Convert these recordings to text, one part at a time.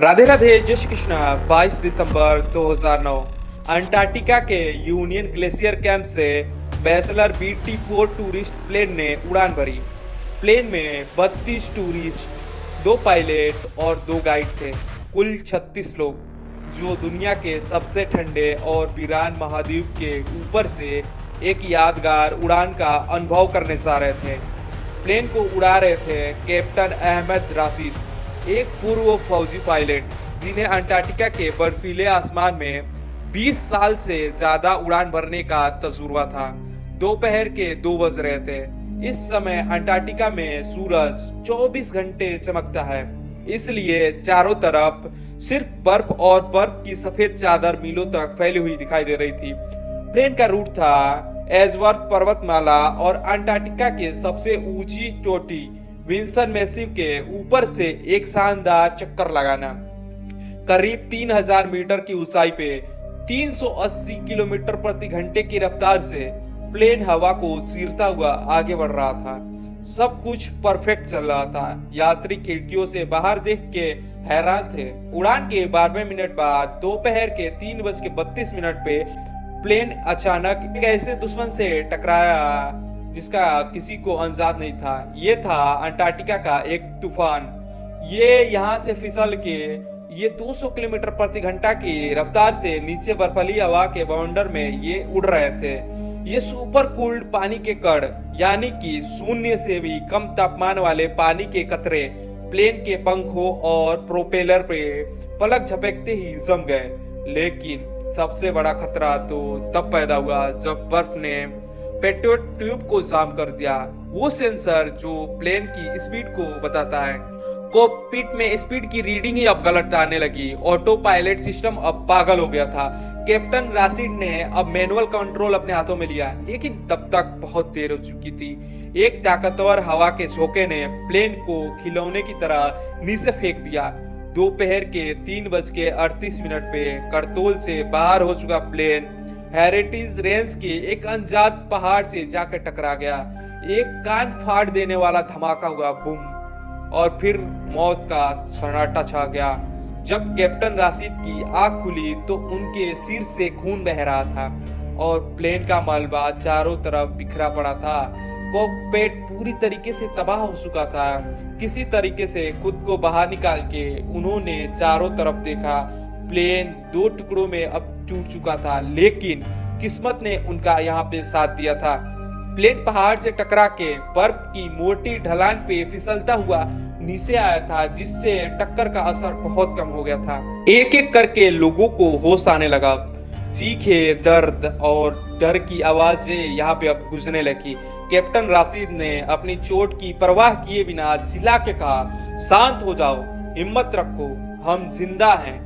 राधे राधे, जय श्री कृष्णा। 22 दिसंबर 2009 अंटार्कटिका के union glacier camp से बैचलर BT-4 टूरिस्ट प्लेन ने उड़ान भरी। प्लेन में 32 टूरिस्ट, 2 पायलट और 2 गाइड थे। कुल 36 लोग, जो दुनिया के सबसे ठंडे और वीरान महाद्वीप के ऊपर से एक यादगार उड़ान का अनुभव करने जा रहे थे। प्लेन को उड़ा रहे थे कैप्टन अहमद राशिद, एक पूर्व फौजी पायलट जिन्हें अंटार्कटिका के बर्फीले आसमान में 20 साल से ज्यादा उड़ान भरने का तजुर्बा था। दोपहर के 2 बज रहे थे। इस समय अंटार्कटिका में सूरज 24 घंटे चमकता है, इसलिए चारों तरफ सिर्फ बर्फ और बर्फ की सफेद चादर मीलों तक फैली हुई दिखाई दे रही थी। प्लेन का रूट था एजवर्थ पर्वतमाला और अंटार्कटिका के सबसे ऊंची चोटी विल्सन मैसिव के ऊपर से एक शानदार चक्कर लगाना। करीब 3000 मीटर की ऊंचाई पे 380 किलोमीटर प्रति घंटे की रफ्तार से प्लेन हवा को चीरता हुआ आगे बढ़ रहा था। सब कुछ परफेक्ट चल रहा था। यात्री खिड़कियों से बाहर देख के हैरान थे। उड़ान के 12वें मिनट बाद दोपहर के 3:32 पे प्लेन अचानक एक ऐसे दुश्मन से टकराया जिसका किसी को अंदाजा नहीं था। ये था अंटार्कटिका का एक तूफान। ये यहाँ से फिसल के ये 200 किलोमीटर प्रति घंटा की रफ्तार से नीचे बर्फीली हवा के बाउंडर में ये उड़ रहे थे। ये सुपर कूल्ड पानी के कण, यानी कि शून्य से भी कम तापमान वाले पानी के कतरे प्लेन के पंखों और प्रोपेलर पे पलक झपकते ही जम गए। लेकिन सबसे बड़ा खतरा तो तब पैदा हुआ जब बर्फ ने पेट्रोल ट्यूब को जाम कर दिया। वो सेंसर जो प्लेन की स्पीड को बताता है, कॉकपिट में स्पीड की रीडिंग ही अब गलत आने लगी। ऑटो पायलट सिस्टम अब पागल हो गया था। कैप्टन राशिद ने अब मैनुअल कंट्रोल अपने हाथों में लिया, लेकिन तब तक बहुत देर हो चुकी थी। एक ताकतवर हवा के झोंके ने प्लेन को खिलौने की तरह नीचे फेंक दिया। दोपहर के 3:38 पे करतोल से बाहर हो चुका प्लेन हेरिटेज रेंज के एक अनजान पहाड़ से जाकर टकरा गया। एक कान फाड़ देने वाला धमाका हुआ, बूम, और फिर मौत का सन्नाटा छा गया। जब कैप्टन राशिद की आंख खुली तो उनके सिर से खून बह रहा था और प्लेन का मलबा चारों तरफ बिखरा पड़ा था। कॉकपिट पूरी तरीके से तबाह हो चुका था। किसी तरीके से खुद को बाहर निकाल के उन्होंने चारों तरफ देखा। प्लेन 2 टुकड़ों में अब टूट चुका था, लेकिन किस्मत ने उनका यहाँ पे साथ दिया था। प्लेन पहाड़ से टकरा के बर्फ की मोटी ढलान पे फिसलता हुआ नीचे आया था, जिससे टक्कर का असर बहुत कम हो गया था। एक एक करके लोगों को होश आने लगा। चीखे, दर्द और डर की आवाजें यहाँ पे अब गूंजने लगी। कैप्टन राशिद ने अपनी चोट की परवाह किए बिना चिल्ला के कहा, शांत हो जाओ, हिम्मत रखो, हम जिंदा हैं।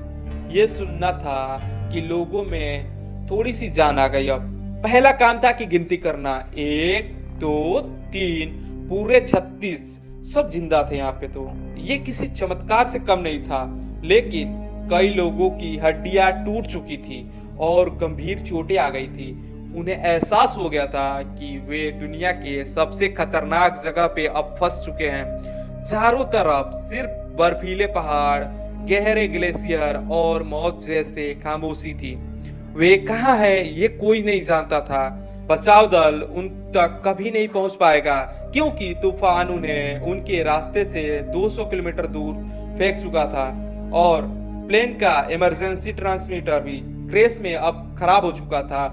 ये सुनना था कि लोगों में थोड़ी सी जान आ गई। अब पहला काम था कि गिनती करना, 1 2 3, पूरे 36 सब जिंदा थे यहाँ पे। तो ये किसी चमत्कार से कम नहीं था, लेकिन कई लोगों की हड्डियां टूट चुकी थी और गंभीर चोटें आ गई थी। उन्हें एहसास हो गया था कि वे दुनिया के सबसे खतरनाक जगह पे अब फंस चुके हैं। चारों तरफ सिर्फ बर्फीले पहाड़, गहरे ग्लेशियर और मौत जैसे खामोशी थी। वे कहाँ है ये कोई नहीं जानता था। बचाव दल उन तक कभी नहीं पहुंच पाएगा, क्योंकि तूफान उन्हें उनके रास्ते से 200 किलोमीटर दूर फेंक चुका था और प्लेन का इमरजेंसी ट्रांसमीटर भी क्रैश में अब खराब हो चुका था।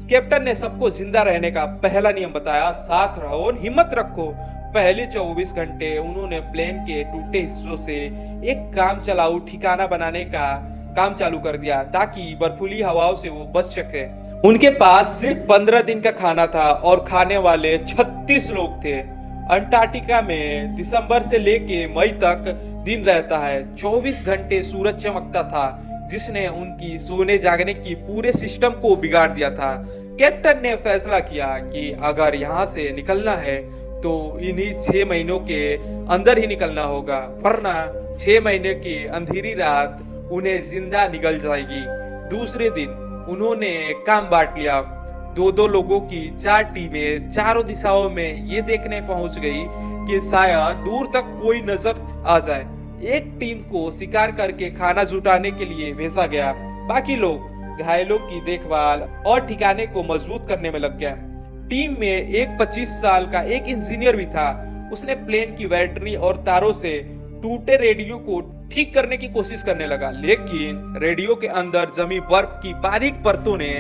कैप्टन ने सबको जिंदा रहने का पहला नियम बताया, साथ रहो और हिम्मत रखो। पहले 24 घंटे उन्होंने प्लेन के टूटे हिस्सों से एक काम चलाऊ ठिकाना बनाने का काम चालू कर दिया, ताकि बर्फीली हवाओं से वो बच सके। उनके पास सिर्फ 15 दिन का खाना था और खाने वाले 36 लोग थे। अंटार्कटिका में दिसंबर से लेके मई तक दिन रहता है। 24 घंटे सूरज चमकता था, जिसने उनकी सोने जागने की पूरे सिस्टम को बिगाड़ दिया था। कैप्टन ने फैसला किया कि अगर यहाँ से निकलना है तो इन्हीं 6 महीनों के अंदर ही निकलना होगा, वरना 6 महीने की अंधेरी रात उन्हें जिंदा निकल जाएगी। दूसरे दिन उन्होंने काम बांट लिया। 2-2 लोगों की 4 टीमें चारों दिशाओं में ये देखने पहुंच गई कि शायद दूर तक कोई नजर आ जाए। एक टीम को शिकार करके खाना जुटाने के लिए भेजा गया। बाकी लोग घायलों की देखभाल और ठिकाने को मजबूत करने में लग गया। टीम में एक 25 साल का एक इंजीनियर भी था। उसने प्लेन की बैटरी और तारों से टूटे रेडियो को ठीक करने की कोशिश करने लगा, लेकिन रेडियो के अंदर जमी बर्फ की बारीक परतों ने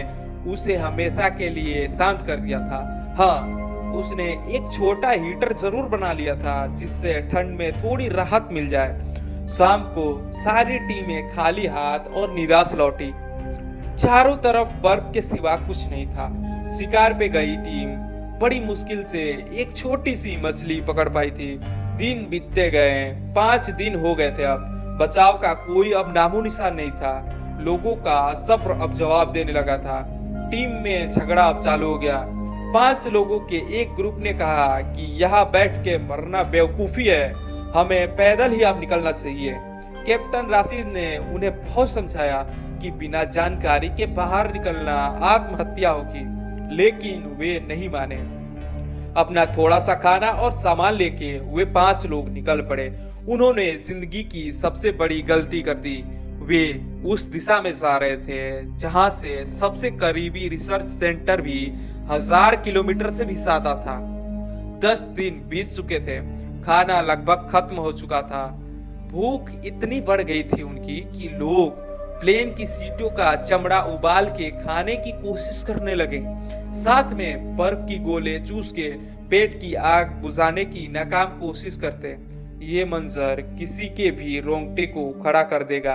उसे हमेशा के लिए शांत कर दिया था। हाँ, उसने एक छोटा हीटर जरूर बना लिया था जिससे ठंड में थोड़ी राहत मिल जाए। शाम को सारी टीमें खाली हाथ और निराश लौटी। चारों तरफ बर्फ के सिवा कुछ नहीं था। शिकार पे गई टीम बड़ी मुश्किल से एक छोटी सी मछली पकड़ पाई थी। दिन बीतते गए, 5 दिन हो गए थे। अब बचाव का कोई अब नामो निशान नहीं था। लोगों का सब्र अब जवाब देने लगा था। टीम में झगड़ा अब चालू हो गया। 5 लोगों के एक ग्रुप ने कहा कि यहाँ बैठ के मरना बेवकूफी है, हमें पैदल ही अब निकलना चाहिए। कैप्टन राशिद ने उन्हें बहुत समझाया कि बिना जानकारी के बाहर निकलना आत्महत्या होगी, लेकिन वे नहीं माने। अपना थोड़ा सा खाना और सामान लेके वे 5 लोग निकल पड़े। उन्होंने जिंदगी की सबसे बड़ी गलती कर दी। वे उस दिशा में जा रहे थे जहां से सबसे करीबी रिसर्च सेंटर भी 1000 किलोमीटर से भी ज्यादा था। 10 दिन बीत चुके थे। खाना लगभग खत्म हो चुका था। भूख इतनी बढ़ गई थी उनकी कि लोग प्लेन की सीटों का चमड़ा उबाल के खाने की कोशिश करने लगे। साथ में बर्फ की गोले चूस के पेट की आग बुझाने की नाकाम कोशिश करते। ये मंजर किसी के भी रोंगटे को खड़ा कर देगा।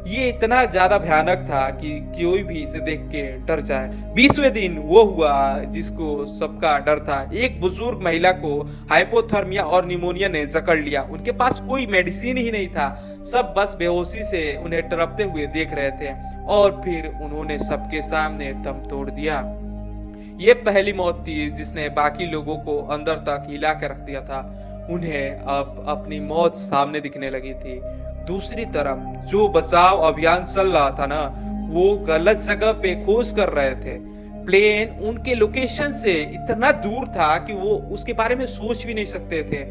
ये इतना ज्यादा भयानक था कि कोई भी इसे देख के डर जाए। 20वें दिन वो हुआ जिसको सबका डर था। एक बुजुर्ग महिला को हाइपोथर्मिया और निमोनिया ने जकड़ लिया। उनके पास कोई मेडिसिन ही नहीं था। सब बस बेहोशी से उन्हें तड़पते हुए देख रहे थे और फिर उन्होंने सबके सामने दम तोड़ दिया। ये पहली मौत थी जिसने बाकी लोगों को अंदर तक हिला कर रख दिया था। उन्हें अब अपनी मौत सामने दिखने लगी थी। दूसरी तरफ जो बचाव अभियान चल रहा था ना, वो गलत जगह पे खोज कर रहे थे। प्लेन उनके लोकेशन से इतना दूर था कि वो उसके बारे में सोच भी नहीं सकते थे।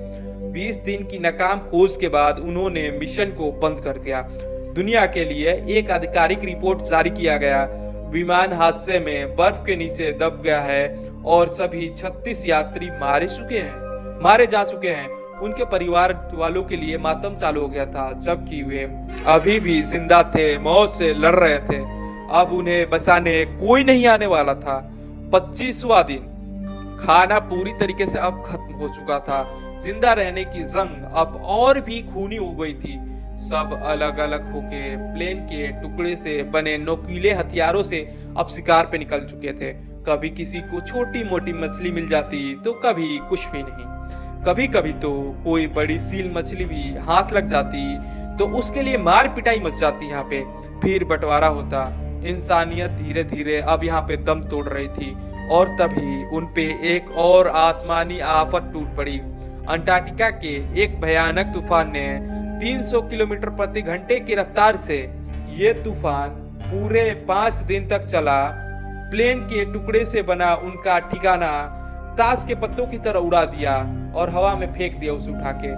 20 दिन की नाकाम खोज के बाद उन्होंने मिशन को बंद कर दिया। दुनिया के लिए एक आधिकारिक रिपोर्ट जारी किया गया। विमान हादसे में बर्फ के नीचे दब गया है और सभी 36 यात्री मारे जा चुके हैं। उनके परिवार वालों के लिए मातम चालू हो गया था, जबकि वे अभी भी जिंदा थे, मौत से लड़ रहे थे। अब उन्हें बचाने कोई नहीं आने वाला था। 25वां दिन। खाना पूरी तरीके से अब खत्म हो चुका था। जिंदा रहने की जंग अब और भी खूनी हो गई थी। सब अलग अलग होके प्लेन के टुकड़े से बने नोकीले हथियारों से अब शिकार पे निकल चुके थे। कभी किसी को छोटी मोटी मछली मिल जाती तो कभी कुछ भी नहीं। कभी कभी तो कोई बड़ी सील मछली भी हाथ लग जाती तो उसके लिए मार पिटाई मच जाती। यहाँ पे फिर बंटवारा होता। इंसानियत धीरे धीरे अब यहाँ पे दम तोड़ रही थी और तभी उनपे एक और आसमानी आफत टूट पड़ी। अंटार्कटिका के एक भयानक तूफान ने 300 किलोमीटर प्रति घंटे की रफ्तार से ये तूफान पूरे 5 दिन तक चला। प्लेन के टुकड़े से बना उनका ठिकाना ताश के पत्तों की तरह उड़ा दिया और हवा में फेंक दिया उसे उठा के।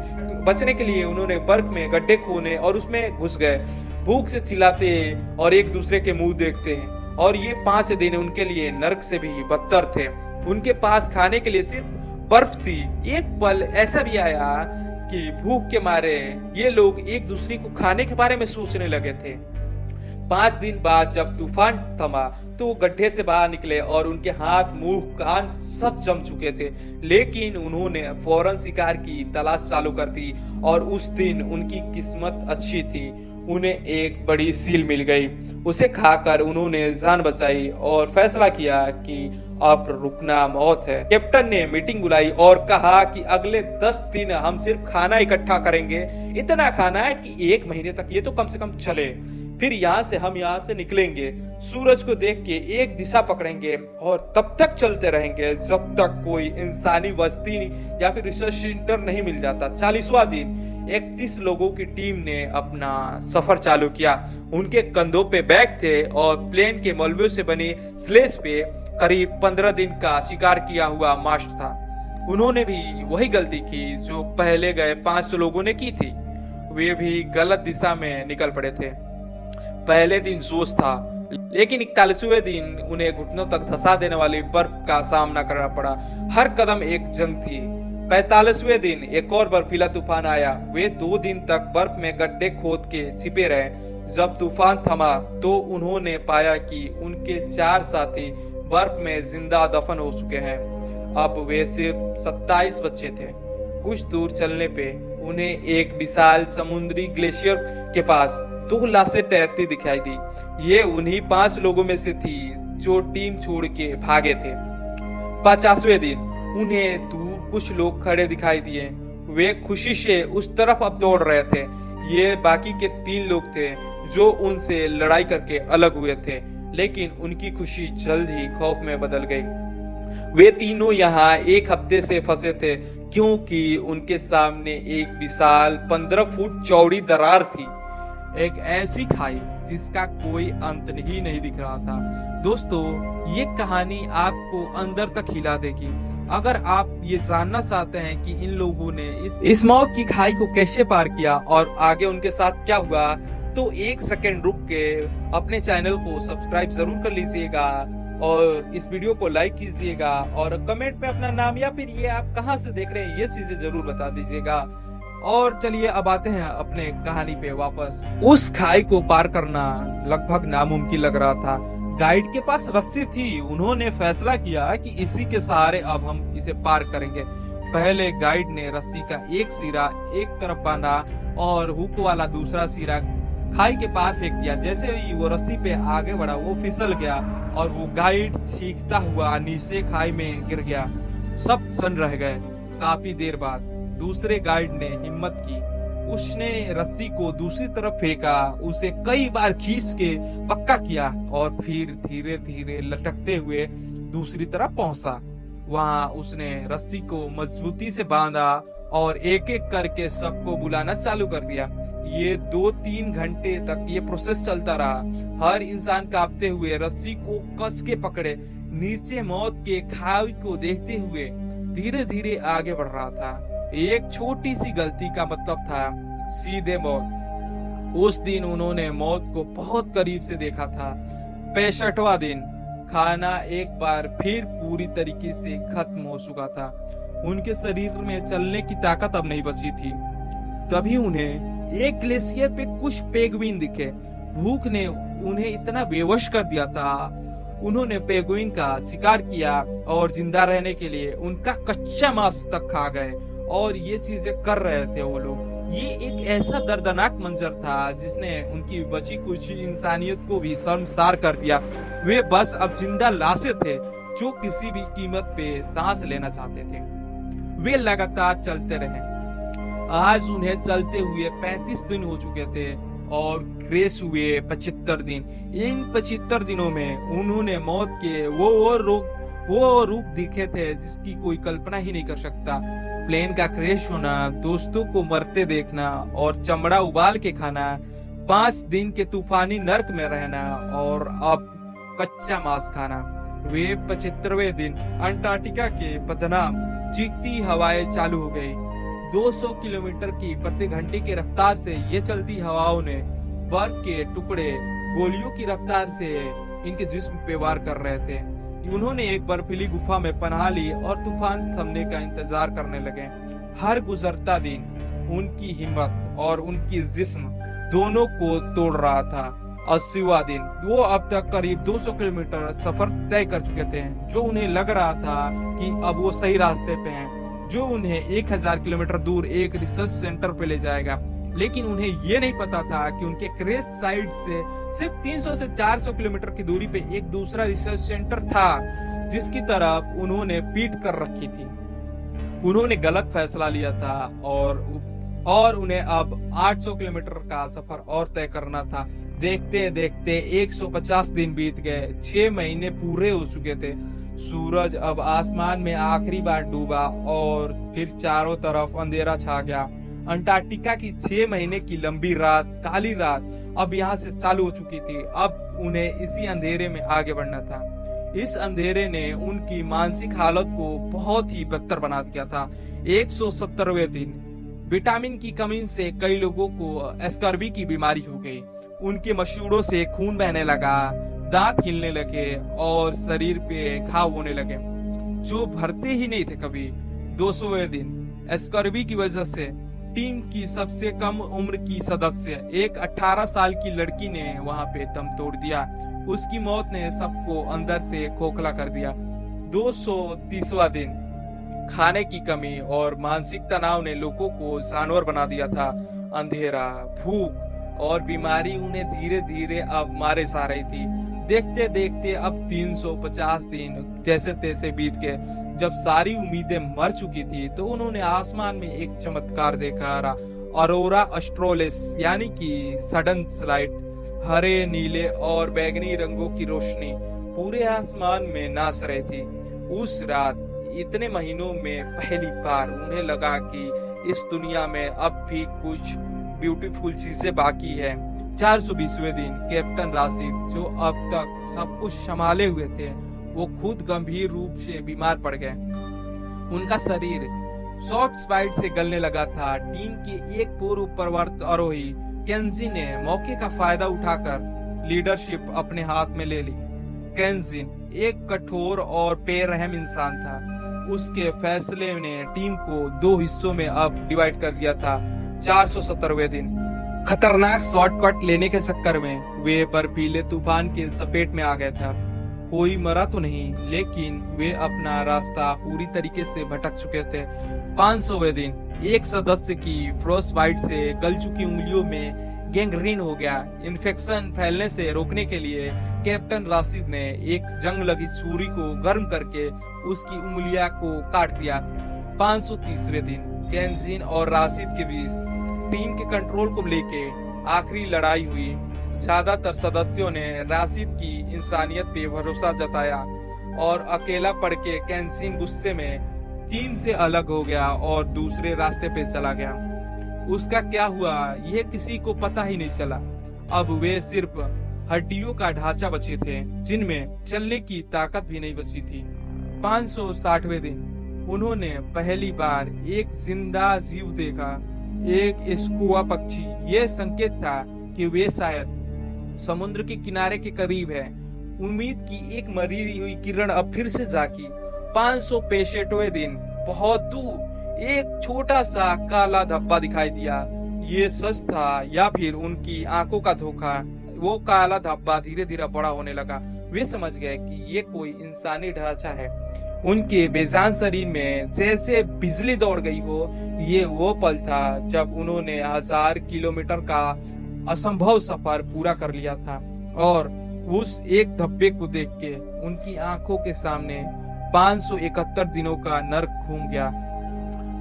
बचने के लिए उन्होंने बर्फ में गड्ढे खोने और उसमें घुस गए। भूख से चिल्लाते और एक दूसरे के मुंह देखते हैं। और ये 5 दिन उनके लिए नर्क से भी बदतर थे। उनके पास खाने के लिए सिर्फ बर्फ थी। एक पल ऐसा भी आया कि भूख के मारे ये लोग एक दूसरे को खाने के बारे में सोचने लगे थे। 5 दिन बाद जब तूफान थमा तो वो गड्ढे से बाहर निकले और उनके हाथ मुंह कान सब जम चुके थे, लेकिन उन्होंने फौरन शिकार की तलाश चालू कर दी और उस दिन उनकी किस्मत अच्छी थी। उन्हें एक बड़ी सील मिल गई। उसे खाकर उन्होंने जान बचाई और फैसला किया कि अब रुकना मौत है। कैप्टन ने मीटिंग बुलाई और कहा कि अगले 10 दिन हम सिर्फ खाना इकट्ठा करेंगे। इतना खाना है कि 1 महीने तक ये तो कम से कम चले। फिर यहाँ से निकलेंगे, सूरज को देख के एक दिशा पकड़ेंगे और तब तक चलते रहेंगे जब तक कोई इंसानी बस्ती या फिर रिसर्च सेंटर नहीं मिल जाता। 40वां दिन 31 लोगों की टीम ने अपना सफर चालू किया। उनके कंधों पे बैग थे और प्लेन के मलबे से बनी स्लेज पे करीब 15 दिन का शिकार किया हुआ मास्ट था। उन्होंने भी वही गलती की जो पहले गए 500 लोगों ने की थी। वे भी गलत दिशा में निकल पड़े थे। पहले दिन जोश था, लेकिन 41वें दिन उन्हें घुटनों तक धंसा देने वाली बर्फ का सामना करना पड़ा। हर कदम एक जंग थी। 45वें दिन एक और बर्फीला तूफान आया। वे 2 दिन तक बर्फ में गड्ढे खोद के छिपे रहे। जब तूफान थमा तो उन्होंने पाया कि उनके 4 साथी बर्फ में जिंदा दफन हो चुके हैं। अब वे सिर्फ 27 बच्चे थे। कुछ दूर चलने पे उन्हें एक विशाल समुद्री ग्लेशियर के पास 2 लाशें तैरती दिखाई दी। ये उन्हीं 5 लोगों में से थी जो टीम छोड़ के भागे थे। 50वें दिन उन्हें दूर कुछ लोग खड़े दिखाई दिए। वे खुशी से उस तरफ अब दौड़ रहे थे। ये बाकी के 3 लोग थे जो उनसे लड़ाई करके अलग हुए थे, लेकिन उनकी खुशी जल्द ही खौफ में बदल गई। वे तीनों यहाँ 1 हफ्ते से फंसे थे, क्योंकि उनके सामने एक विशाल 15 फुट चौड़ी दरार थी, एक ऐसी खाई जिसका कोई अंत ही नहीं दिख रहा था। दोस्तों, ये कहानी आपको अंदर तक हिला देगी। अगर आप ये जानना चाहते हैं कि इन लोगों ने इस मौत की खाई को कैसे पार किया और आगे उनके साथ क्या हुआ, तो 1 सेकंड रुक के अपने चैनल को सब्सक्राइब जरूर कर लीजिएगा और इस वीडियो को लाइक कीजिएगा और कमेंट में अपना नाम या फिर ये आप कहां से देख रहे हैं ये चीजें जरूर बता दीजिएगा। और चलिए अब आते हैं अपने कहानी पे वापस। उस खाई को पार करना लगभग नामुमकिन लग रहा था। गाइड के पास रस्सी थी। उन्होंने फैसला किया कि इसी के सहारे अब हम इसे पार करेंगे। पहले गाइड ने रस्सी का एक सिरा एक तरफ बांधा और हुक वाला दूसरा सिरा खाई के पार फेंक दिया। जैसे ही वो रस्सी पे आगे बढ़ा वो फिसल गया और वो गाइड चीखता हुआ नीचे खाई में गिर गया। सब सन्न रह गए। काफी देर बाद दूसरे गाइड ने हिम्मत की। उसने रस्सी को दूसरी तरफ फेंका, उसे कई बार खींच के पक्का किया और फिर धीरे धीरे लटकते हुए दूसरी तरफ पहुंचा। वहां उसने रस्सी को मजबूती से बांधा और एक एक करके सबको बुलाना चालू कर दिया। ये 2-3 घंटे तक ये प्रोसेस चलता रहा। हर इंसान कांपते हुए रस्सी को कस के पकड़े नीचे मौत के खाई को देखते हुए धीरे धीरे आगे बढ़ रहा था। एक छोटी सी गलती का मतलब था सीधे मौत। उस दिन उन्होंने मौत को बहुत करीब से देखा था। 65वां दिन खाना एक बार फिर पूरी तरीके से खत्म हो चुका था। उनके शरीर में चलने की ताकत अब नहीं बची थी। तभी उन्हें एक ग्लेशियर पे कुछ पेंगुइन दिखे। भूख ने उन्हें इतना बेवश कर दिया था। उन्होंने पेंगुइन का शिकार किया और जिंदा रहने के लिए उनका कच्चा मांस तक खा गए और ये चीजें कर रहे थे वो लोग। ये एक ऐसा दर्दनाक मंजर था जिसने उनकी बची कुछ इंसानियत को भी शर्मसार कर दिया। वे बस अब जिंदा लाशें थे जो किसी भी कीमत पे सांस लेना चाहते थे। वे लगातार चलते रहे। आज उन्हें चलते हुए 35 दिन हो चुके थे और ग्रेस हुए 75 दिन। इन 75 दिनों में उन्होंने मौत के वो रूप दिखे थे जिसकी कोई कल्पना ही नहीं कर सकता। प्लेन का क्रैश होना, दोस्तों को मरते देखना और चमड़ा उबाल के खाना, 5 दिन के तूफानी नर्क में रहना और अब कच्चा मांस खाना। वे 75वें दिन अंटार्कटिका के बदनाम चीखती हवाएं चालू हो गई। 200 किलोमीटर की प्रति घंटे की रफ्तार से ये चलती हवाओं ने बर्फ के टुकड़े गोलियों की रफ्तार से इनके जिस्म पे वार कर रहे थे। उन्होंने एक बर्फीली गुफा में पनाह ली और तूफान थमने का इंतजार करने लगे। हर गुजरता दिन उनकी हिम्मत और उनकी जिस्म दोनों को तोड़ रहा था। 80वां दिन वो अब तक करीब 200 किलोमीटर सफर तय कर चुके थे, जो उन्हें लग रहा था कि अब वो सही रास्ते पे हैं, जो उन्हें 1000 किलोमीटर दूर एक रिसर्च सेंटर पे ले जाएगा। लेकिन उन्हें ये नहीं पता था कि उनके क्रेस साइड से सिर्फ 300 से 400 किलोमीटर की दूरी पे एक दूसरा रिसर्च सेंटर था जिसकी तरफ उन्होंने पीठ कर रखी थी। उन्होंने गलत फैसला लिया था और उन्हें अब 800 किलोमीटर का सफर और तय करना था। देखते देखते 150 दिन बीत गए। 6 महीने पूरे हो चुके थे। सूरज अब आसमान में आखिरी बार डूबा और फिर चारों तरफ अंधेरा छा गया। अंटार्कटिका की 6 महीने की लंबी रात, काली रात अब यहाँ से चालू हो चुकी थी। अब उन्हें इसी अंधेरे में आगे बढ़ना था। इस अंधेरे ने उनकी मानसिक हालत को बहुत ही बदतर बना दिया था। 170वें दिन विटामिन की कमी से कई लोगों को स्कर्वी की बीमारी हो गई। उनके मसूड़ों से खून बहने लगा, दांत हिलने लगे और शरीर पे घाव होने लगे जो भरते ही नहीं थे कभी। 200वें दिन स्कर्वी की वजह से टीम की सबसे कम उम्र की सदस्य एक 18 साल की लड़की ने वहां पे दम तोड़ दिया। उसकी मौत ने सबको अंदर से खोखला कर दिया। 230वां दिन खाने की कमी और मानसिक तनाव ने लोगों को जानवर बना दिया था। अंधेरा, भूख और बीमारी उन्हें धीरे धीरे अब मारे जा रही थी। देखते देखते अब 350 दिन जैसे तैसे बीत गए। जब सारी उम्मीदें मर चुकी थी तो उन्होंने आसमान में एक चमत्कार देखा। अरोरा ऑस्ट्रेलिस यानी कि सडन स्लाइट। हरे, नीले और बैगनी रंगों की रोशनी पूरे आसमान में नाच रही थी। उस रात इतने महीनों में पहली बार उन्हें लगा कि इस दुनिया में अब भी कुछ ब्यूटीफुल चीजें बाकी है। 420वें दिन कैप्टन राशिद, जो अब तक सब कुछ संभाले हुए थे, वो खुद गंभीर रूप से बीमार पड़ गए। उनका शरीर शॉर्ट स्पाइट से गलने लगा था। टीम के एक पूर्व पर्वतारोही केंजिन ने मौके का फायदा उठाकर लीडरशिप अपने हाथ में ले ली। केंजिन एक कठोर और बेरहम इंसान था। उसके फैसले ने टीम को 2 हिस्सों में अब डिवाइड कर दिया था। 470वें दिन खतरनाक शॉर्टकट लेने के चक्कर में वे बर्फीले तूफान के चपेट में आ गया था। कोई मरा तो नहीं, लेकिन वे अपना रास्ता पूरी तरीके से भटक चुके थे। 500वें दिन एक सदस्य की फ्रोस्ट बाइट से गल चुकी उंगलियों में गैंग्रीन हो गया। इन्फेक्शन फैलने से रोकने के लिए कैप्टन राशिद ने एक जंग लगी छुरी को गर्म करके उसकी उंगलियां को काट दिया। 530वें दिन केंजिन और राशिद के बीच टीम के कंट्रोल को लेके आखिरी लड़ाई हुई। ज्यादातर सदस्यों ने राशिद की इंसानियत पे भरोसा जताया और अकेला पड़ के केंजिन गुस्से में टीम से अलग हो गया और दूसरे रास्ते पे चला गया। उसका क्या हुआ यह किसी को पता ही नहीं चला। अब वे सिर्फ हड्डियों का ढांचा बचे थे, जिनमें चलने की ताकत भी नहीं बची थी। 560वें दिन उन्होंने पहली बार एक जिंदा जीव देखा, एक स्कुआ पक्षी। यह संकेत था कि वे शायद समुद्र के किनारे के करीब है। उम्मीद की एक मरी हुई किरण अब फिर से जागी। 565वें दिन बहुत दूर एक छोटा सा काला धब्बा दिखाई दिया। ये सच था या फिर उनकी आंखों का धोखा। वो काला धब्बा धीरे धीरे बड़ा होने लगा। वे समझ गए कि ये कोई इंसानी ढांचा है। उनके बेजान शरीर में जैसे बिजली दौड़ गई हो। ये वो पल था जब उन्होंने 1000 किलोमीटर का असंभव सफर पूरा कर लिया था और उस एक धब्बे को देख के उनकी आंखों के सामने 571 दिनों का नर्क घूम गया।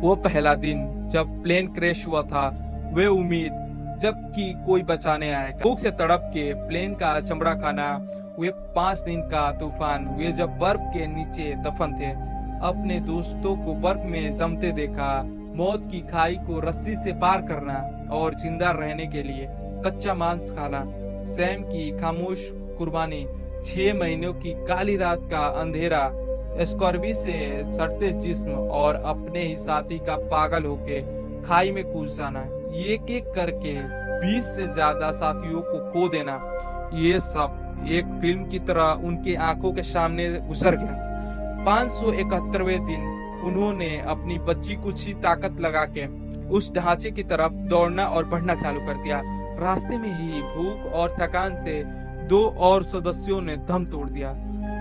वो पहला दिन जब प्लेन क्रैश हुआ था, वे उम्मीद जबकि कोई बचाने आएगा। भूख से तड़प के प्लेन का चमड़ा खाना, वे 5 दिन का तूफान, वे जब बर्फ के नीचे दफन थे। अपने दोस्तों को बर्फ में जमते देखा, मौत की खाई को रस्सी से पार करना और जिंदा रहने के लिए कच्चा मांस खाना। सैम की खामोश कुर्बानी, 6 महीनों की काली रात का अंधेरा, स्कॉर्बी से सड़ते जिस्म और अपने ही साथी का पागल होके खाई में कूद जाना, एक एक करके 20 से ज्यादा साथियों को खो देना, ये सब एक फिल्म की तरह उनकी आंखों के सामने गुजर गया। 571वें दिन उन्होंने अपनी बच्ची कुछ ही ताकत लगा के उस ढांचे की तरफ दौड़ना और बढ़ना चालू कर दिया। रास्ते में ही भूख और थकान से 2 और सदस्यों ने दम तोड़ दिया।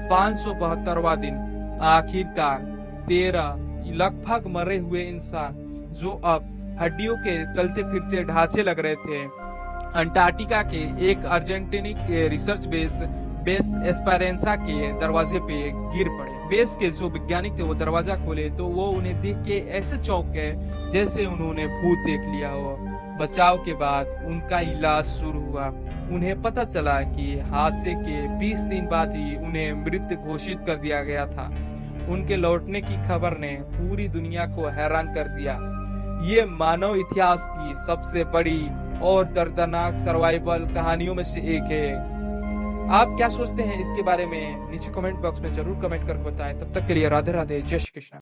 572वां दिन आखिरकार 13 लगभग मरे हुए इंसान, जो अब हड्डियों के चलते फिरते ढांचे लग रहे थे, अंटार्कटिका के एक अर्जेंटीनी के रिसर्च बेस एस्पेरेंसा के दरवाजे पे गिर पड़े। बेस के जो वैज्ञानिक थे वो दरवाजा खोले तो वो उन्हें देख के ऐसे चौंक गए जैसे उन्होंने भूत देख लिया हो। बचाव के बाद उनका इलाज शुरू हुआ। उन्हें पता चला कि हादसे के 20 दिन बाद ही उन्हें मृत घोषित कर दिया गया था। उनके लौटने की खबर ने पूरी दुनिया को हैरान कर दिया। ये मानव इतिहास की सबसे बड़ी और दर्दनाक सर्वाइवल कहानियों में से एक है। आप क्या सोचते हैं इसके बारे में नीचे कमेंट बॉक्स में जरूर कमेंट कर बताएं। तब तक के लिए राधे राधे, जय श्री कृष्ण।